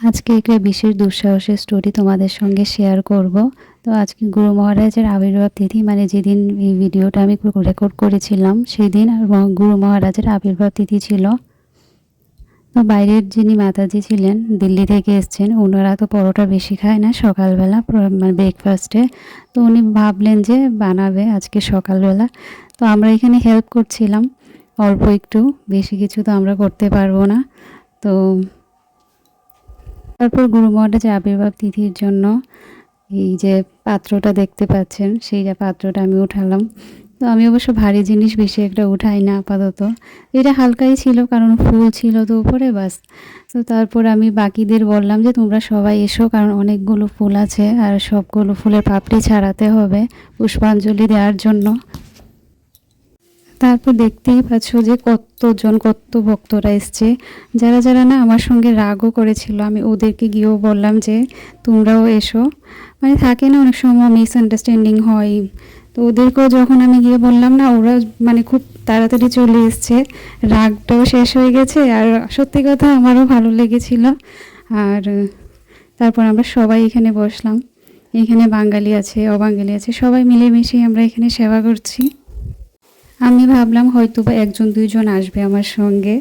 আজকে একটা বিশেষ দুঃসাহসের স্টোরি তোমাদের সঙ্গে শেয়ার করব। তো আজকে গুরু মহারাজের আবির্ভাব তিথি, মানে যেদিন এই ভিডিওটা আমি রেকর্ড করেছিলাম সেই দিন গুরু মহারাজের আবির্ভাব তিথি ছিল। তো বাইরের যিনি মাতাজি ছিলেন, দিল্লি থেকে এসছেন, ওনারা তো পরোটা বেশি খায় না সকালবেলা, মানে ব্রেকফাস্টে। তো উনি ভাবলেন যে বানাবে আজকে সকালবেলা। তো আমরা এখানে হেল্প করছিলাম অল্প একটু, বেশি কিছু তো আমরা করতে পারবো না। তো তারপর গুরু মহারাজের আবির্ভাব তিথির জন্য এই যে পাত্রটা দেখতে পাচ্ছেন, সেই যে পাত্রটা আমি উঠালাম। তো আমি অবশ্য ভারী জিনিস বেশি একটা উঠাই না আপাতত, এটা হালকাই ছিল কারণ ফুল ছিল তো উপরে, বাস। তো তারপর আমি বাকিদের বললাম যে তোমরা সবাই এসো, কারণ অনেকগুলো ফুল আছে আর সবগুলো ফুলের পাপড়ি ছাড়াতে হবে পুষ্পাঞ্জলি দেওয়ার জন্য। তারপর দেখতেই পাচ্ছ যে কত ভক্তরা এসছে। যারা যারা না আমার সঙ্গে রাগও করেছিল, আমি ওদেরকে গিয়েও বললাম যে তোমরাও এসো। মানে থাকে না অনেক সময় মিসআন্ডারস্ট্যান্ডিং হয়, তো ওদেরকেও যখন আমি গিয়ে বললাম না, ওরা মানে খুব তাড়াতাড়ি চলে এসছে, রাগটাও শেষ হয়ে গেছে। আর সত্যি কথা আমারও ভালো লেগেছিল। আর তারপর আমরা সবাই এখানে বসলাম, এখানে বাঙালি আছে অবাঙালি আছে, সবাই মিলেমিশে আমরা এখানে সেবা করছি। আমি ভাবলাম হয়তো বা একজন দুইজন আসবে আমার সঙ্গে,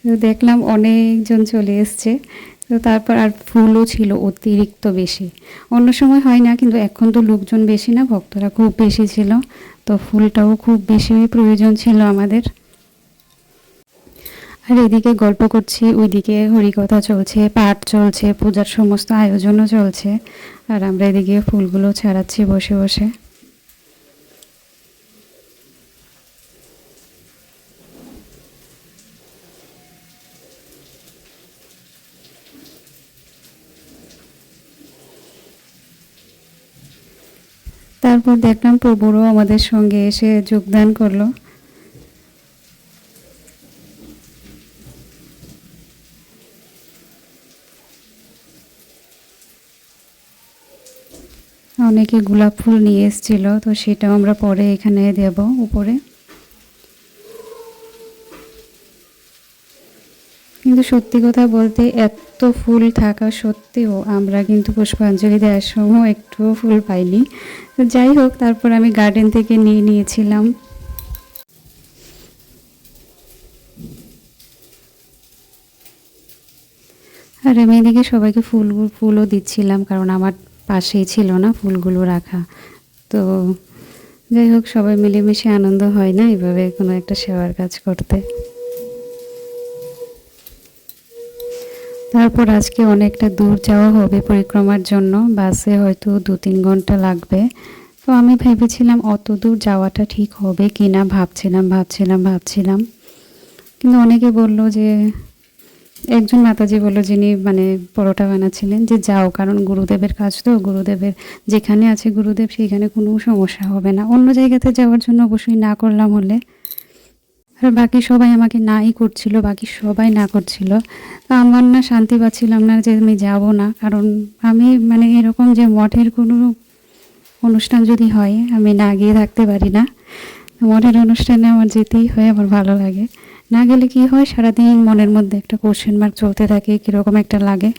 তো দেখলাম অনেকজন চলে এসছে। তো তারপর আর ফুলও ছিল অতিরিক্ত বেশি, অন্য সময় হয় না কিন্তু এখন তো লোকজন বেশি না, ভক্তরা খুব বেশি ছিল, তো ফুলটাও খুব বেশি প্রয়োজন ছিল আমাদের। আর এদিকে গল্প করছি, ওইদিকে হরিকথা চলছে, পাঠ চলছে, পূজার সমস্ত আয়োজনও চলছে, আর আমরা এদিকে ফুলগুলো ছাড়াচ্ছি বসে বসে। তারপর দেখলাম প্রভুরও আমাদের সঙ্গে এসে যোগদান করলো। অনেকে গোলাপ ফুল নিয়ে এসেছিল, তো সেটাও আমরা পরে এখানে দেব উপরে। কিন্তু সত্যি কথা বলতে এত ফুল থাকা সত্ত্বেও আমরা কিন্তু পুষ্পাঞ্জলি দেওয়ার সময় একটুও ফুল পাইনি। তো যাই হোক, তারপর আমি গার্ডেন থেকে নিয়ে নিয়েছিলাম। আর আমি এদিকে সবাইকে ফুলও দিচ্ছিলাম, কারণ আমার পাশেই ছিল না ফুলগুলো রাখা। তো যাই হোক, সবাই মিলেমিশে আনন্দ হয় না এভাবে কোনো একটা সেবার কাজ করতে। তারপর আজকে অনেকটা দূর যাওয়া হবে পরিক্রমার জন্য, বাসে হয়তো 2-3 ঘন্টা লাগবে। তো আমি ভেবেছিলাম অত দূর যাওয়াটা ঠিক হবে কি না, ভাবছিলাম। কিন্তু অনেকে বলল যে, একজন মাতাজি বলল যিনি মানে পরোটা বানাচ্ছিলেন, যে যাও, কারণ গুরুদেবের কাজ তো, গুরুদেবের যেখানে আছে গুরুদেব সেখানে কোনো সমস্যা হবে না। অন্য জায়গাতে যাওয়ার জন্য অবশ্যই না করলাম হলে। আর বাকি সবাই আমাকে নাই করছিল, বাকি সবাই না করছিল। তো আমার না শান্তি পাচ্ছিলাম না যে আমি যাব না, কারণ আমি মানে এরকম যে মঠের কোনো অনুষ্ঠান যদি হয় আমি না গিয়ে থাকতে পারি না। মঠের অনুষ্ঠানে আমার যেতেই হয়, আমার ভালো লাগে। না গেলে কি হয়, সারাদিন মনের মধ্যে একটা কোশ্চেন মার্ক চলতে থাকে, কীরকম একটা লাগে।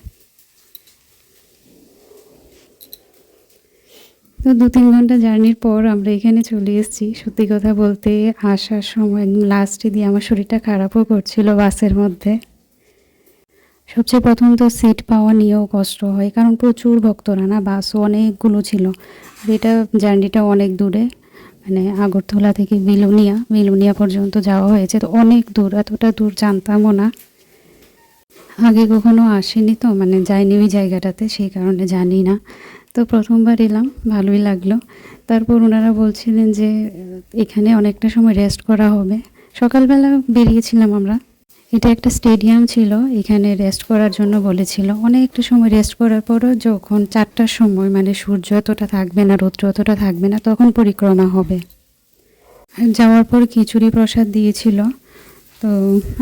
তো 2-3 ঘন্টা জার্নির পর আমরা এখানে চলে এসেছি। সত্যি কথা বলতে আসার সময় লাস্টে দিয়ে আমার শরীরটা খারাপও করছিল বাসের মধ্যে। সবচেয়ে প্রথম তো সিট পাওয়া নিয়েও কষ্ট হয়, কারণ প্রচুর ভক্তরা না, বাসও অনেকগুলো ছিল। আর এটা জার্নিটা অনেক দূরে, মানে আগরতলা থেকে বিলোনিয়া পর্যন্ত যাওয়া হয়েছে। তো অনেক দূর, এতটা দূর জানতামও না, আগে কখনো আসেনি, তো মানে যাইনি ওই জায়গাটাতে, সেই কারণে জানি না। তো প্রথমবার এলাম, ভালোই লাগলো। তারপর ওনারা বলছিলেন যে এখানে অনেকটা সময় রেস্ট করা হবে। সকালবেলা বেরিয়েছিলাম আমরা, এটা একটা স্টেডিয়াম ছিল, এখানে রেস্ট করার জন্য বলেছিল। অনেকটা সময় রেস্ট করার পরও যখন 4টার সময়, মানে সূর্য অতটা থাকবে না, রৌদ্র অতটা থাকবে না, তখন পরিক্রমা হবে। যাওয়ার পর খিচুড়ি প্রসাদ দিয়েছিল। তো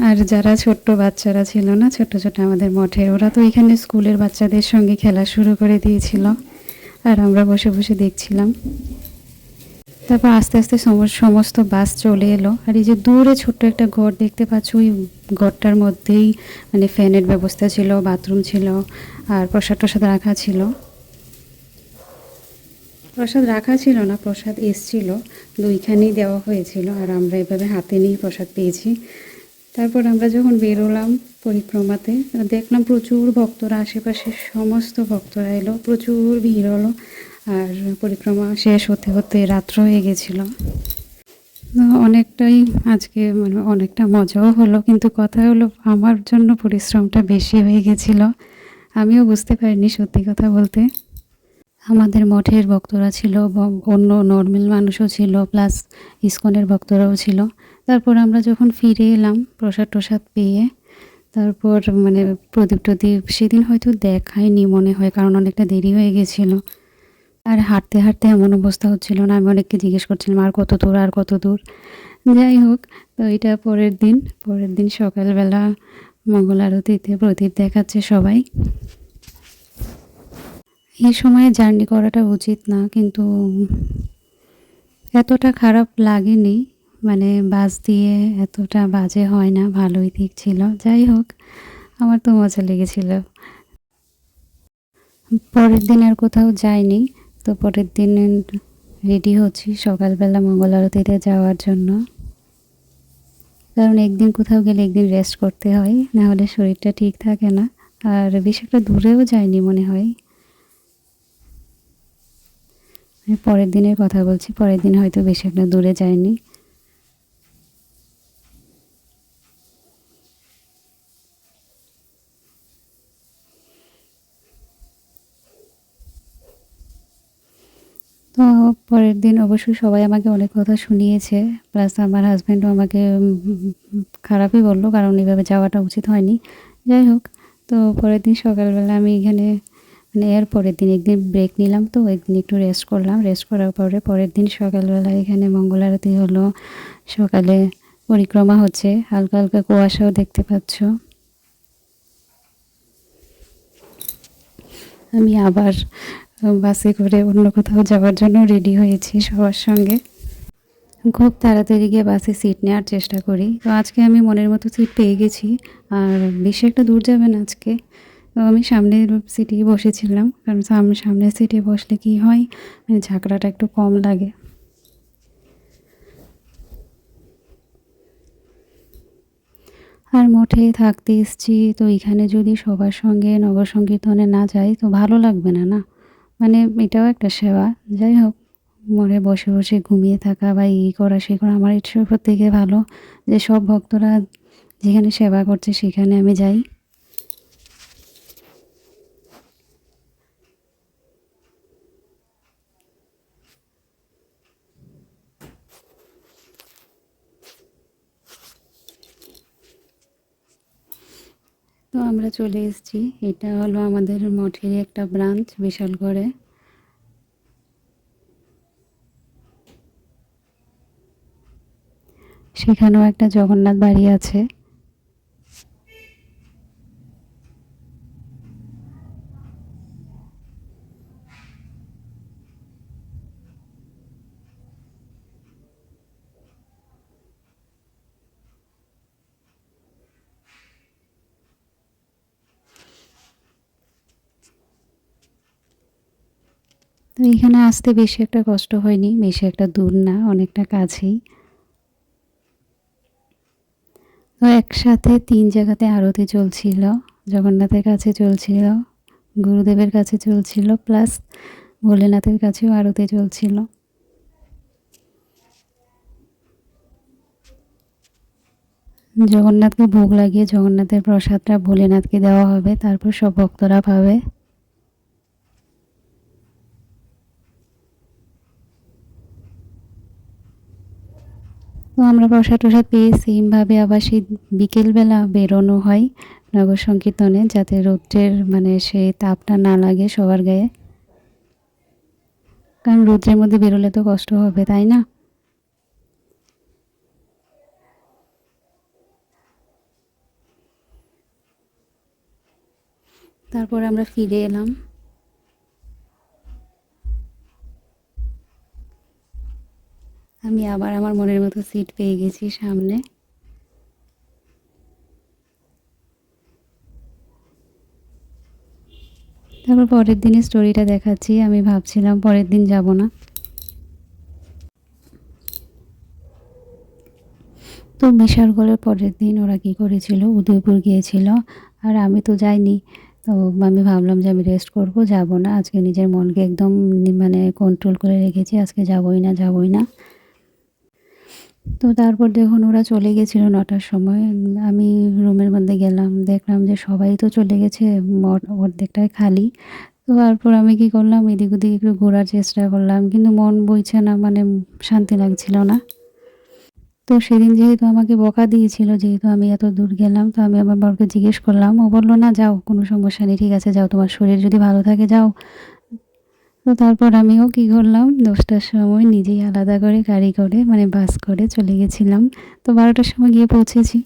আর যারা ছোট্ট বাচ্চারা ছিল না, ছোট আমাদের মঠের, ওরা তো এখানে স্কুলের বাচ্চাদের সঙ্গে খেলা শুরু করে দিয়েছিল, আর আমরা বসে বসে দেখছিলাম। তারপর আস্তে আস্তে সমস্ত বাস চলে এলো। আর এই যে দূরে ছোট্ট একটা ঘর দেখতে পাচ্ছ, ওই ঘরটার মধ্যেই মানে ফ্যানের ব্যবস্থা ছিল, বাথরুম ছিল, আর প্রসাদ টসাদ রাখা ছিল। প্রসাদ রাখা ছিল না, প্রসাদ এসছিল, দুইখানেই দেওয়া হয়েছিল, আর আমরা এভাবে হাতে নিয়ে প্রসাদ পেয়েছি। তারপর আমরা যখন বেরোলাম পরিক্রমাতে, দেখলাম প্রচুর ভক্তরা, আশেপাশে সমস্ত ভক্তরা এলো, প্রচুর ভিড় হলো। আর পরিক্রমা শেষ হতে হতে রাত্র হয়ে গেছিলো। অনেকটাই আজকে মানে অনেকটা মজাও হলো, কিন্তু কথা হলো আমার জন্য পরিশ্রমটা বেশি হয়ে গেছিল। আমিও বুঝতে পারিনি সত্যি কথা বলতে। আমাদের মঠের ভক্তরা ছিল, অন্য নর্মাল মানুষও ছিল, প্লাস ইসকনের ভক্তরাও ছিল। তারপর আমরা যখন ফিরে এলাম প্রসাদ টসাদ পেয়ে, তারপর মানে প্রদীপ টদীপ সেদিন হয়তো দেখায়নি মনে হয়, কারণ অনেকটা দেরি হয়ে গেছিলো। আর হাঁটতে হাঁটতে এমন অবস্থা হচ্ছিল না, আমি অনেককে জিজ্ঞেস করছিলাম আর কত দূর, আর কত দূর। যাই হোক, তো এটা পরের দিন সকালবেলা মঙ্গল আরতিতে প্রদীপ দেখাচ্ছে সবাই। এই সময়ে জার্নি করাটা উচিত না, কিন্তু এতটা খারাপ লাগেনি, মানে বাস দিয়ে এতটা বাজে হয় না, ভালোই দিক ছিল। যাই হোক, আমার তো মজা লেগেছিল। পরের দিন আর কোথাও যাইনি। তো পরের দিন রেডি হচ্ছি সকালবেলা মঙ্গল আরতিতে যাওয়ার জন্য, কারণ একদিন কোথাও গেলে একদিন রেস্ট করতে হয়, না হলে শরীরটা ঠিক থাকে না। আর বেশ একটা দূরেও যায়নি মনে হয়, আমি পরের দিনের কথা বলছি, পরের দিন হয়তো বেশি একটা দূরে যায়নি। তো পরের দিন অবশ্যই সবাই আমাকে অনেক কথা শুনিয়েছে, প্লাস আমার হাজব্যান্ডও আমাকে খারাপই বললো, কারণ এইভাবে যাওয়াটা উচিত হয়নি। যাই হোক, তো পরের দিন সকালবেলা আমি এখানে মানে এর পরের দিন একদিন ব্রেক নিলাম, তো একদিন একটু রেস্ট করলাম, রেস্ট করার পরে পরের দিন সকালবেলা এখানে মঙ্গল আরতি হলো। সকালে পরিক্রমা হচ্ছে, হালকা হালকা কুয়াশাও দেখতে পাচ্ছ। আমি আবার বাসে করে অন্য কোথাও যাওয়ার জন্য রেডি হয়েছি সবার সঙ্গে। খুব তাড়াতাড়ি গিয়ে বাসে সিট নেওয়ার চেষ্টা করি। তো আজকে আমি মনের মতো সিট পেয়ে গেছি, আর বেশি একটা দূর যাবে না আজকে। তো আমি সামনের সিটেই বসেছিলাম, কারণ সামনের সিটে বসলে কি হয়, মানে ঝাঁকড়াটা একটু কম লাগে। আর মঠে থাকতে এসেছি, তো এখানে যদি সবার সঙ্গে নগর সংকীর্তনে না যাই তো ভালো লাগবে না, না মানে এটাও একটা সেবা। যাই হোক, মনে বসে বসে ঘুমিয়ে থাকা বা করা সে করা আমার ইচ্ছে থেকে ভালো যে সব ভক্তরা যেখানে সেবা করছে সেখানে আমি যাই। তো আমরা চলে এসেছি, এটা হলো আমাদের মঠের একটা ব্রাঞ্চ বিশালগড়ে। সেখানেও একটা জগন্নাথ বাড়ি আছে। তো এখানে আসতে বেশি একটা কষ্ট হয়নি, বেশি একটা দূর না, অনেকটা কাছেই। তো একসাথে 3 জায়গাতে আরতি চলছিল, জগন্নাথের কাছে চলছিল, গুরুদেবের কাছে চলছিল, প্লাস ভোলেনাথের কাছেও আরতি চলছিল। জগন্নাথকে ভোগ লাগিয়ে জগন্নাথের প্রসাদটা ভোলেনাথকে দেওয়া হবে, তারপর সব ভক্তরা পাবে। তো আমরা প্রসাদ টসাদ পেয়ে সেমভাবে আবার সেই বিকেলবেলা বেরোনো হয় নগর সংকীর্তনে, যাতে রৌদ্রের মানে সেই তাপটা না লাগে সবার গায়ে, কারণ রৌদ্রের মধ্যে বেরোলে তো কষ্ট হবে, তাই না? তারপর আমরা ফিরে এলাম। আমি আবার আমার মনের মতো সিট পেয়ে গেছি সামনে। তারপর পরের দিনের স্টোরিটা দেখাচ্ছি। আমি ভাবছিলাম পরের দিন যাব না, তো বিশাল করে পরের দিন ওরা কী করেছিল, উদয়পুর গিয়েছিল আর আমি তো যাইনি। তো আমি ভাবলাম যে আমি রেস্ট করব, যাব না আজকে, নিজের মনকে একদম মানে কন্ট্রোল করে রেখেছি, আজকে যাবই না যাবই না। তো তারপর দেখুন ওরা চলে গেছিলো 9টার সময়। আমি রুমের মধ্যে গেলাম, দেখলাম যে সবাই তো চলে গেছে, অর্ধেকটাই খালি। তো তারপর আমি কী করলাম, এদিক ওদিক একটু ঘোরার চেষ্টা করলাম, কিন্তু মন বইছে না, মানে শান্তি লাগছিল না। তো সেদিন যেহেতু আমাকে বকা দিয়েছিল, যেহেতু আমি এত দূর গেলাম, তো আমি আমার বরকে জিজ্ঞেস করলাম, ও বললো না যাও, কোনো সমস্যা নেই, ঠিক আছে যাও, তোমার শরীর যদি ভালো থাকে যাও। তো তারপর আমিও কী করলাম, 10টার সময় নিজেই আলাদা করে গাড়ি করে, মানে বাস করে চলে গেছিলাম। তো 12টার সময় গিয়ে পৌঁছেছি।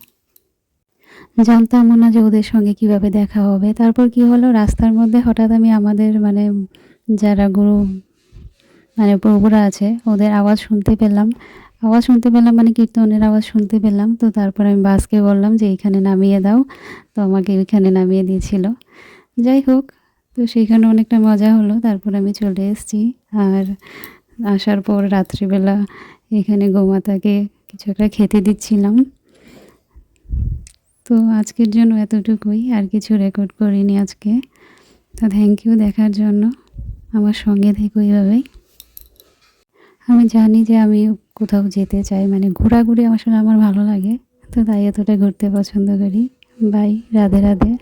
জানতামও না যে ওদের সঙ্গে কিভাবে দেখা হবে। তারপর কি হলো, রাস্তার মধ্যে হঠাৎ আমি আমাদের মানে যারা গুরু মানে প্রভুরা আছে ওদের আওয়াজ শুনতে পেলাম। আওয়াজ শুনতে পেলাম মানে কীর্তনের আওয়াজ শুনতে পেলাম। তো তারপর আমি বাসকে বললাম যে এইখানে নামিয়ে দাও, তো আমাকে ওইখানে নামিয়ে দিয়েছিল। যাই হোক, তো সেইখানে অনেকটা মজা হলো। তারপর আমি চলে এসেছি। আর আসার পর রাত্রিবেলা এখানে গোমাতাকে কিছু একটা খেতে দিচ্ছিলাম। তো আজকের জন্য এতটুকুই, আর কিছু রেকর্ড করিনি আজকে। তো থ্যাংক ইউ দেখার জন্য, আমার সঙ্গে থেকো এইভাবেই। আমি জানি যে আমি কোথাও যেতে চাই, মানে ঘোরাঘুরি আসলে আমার ভালো লাগে, তো তাই এতটা ঘুরতে পছন্দ করি। বাই, রাধে রাধে।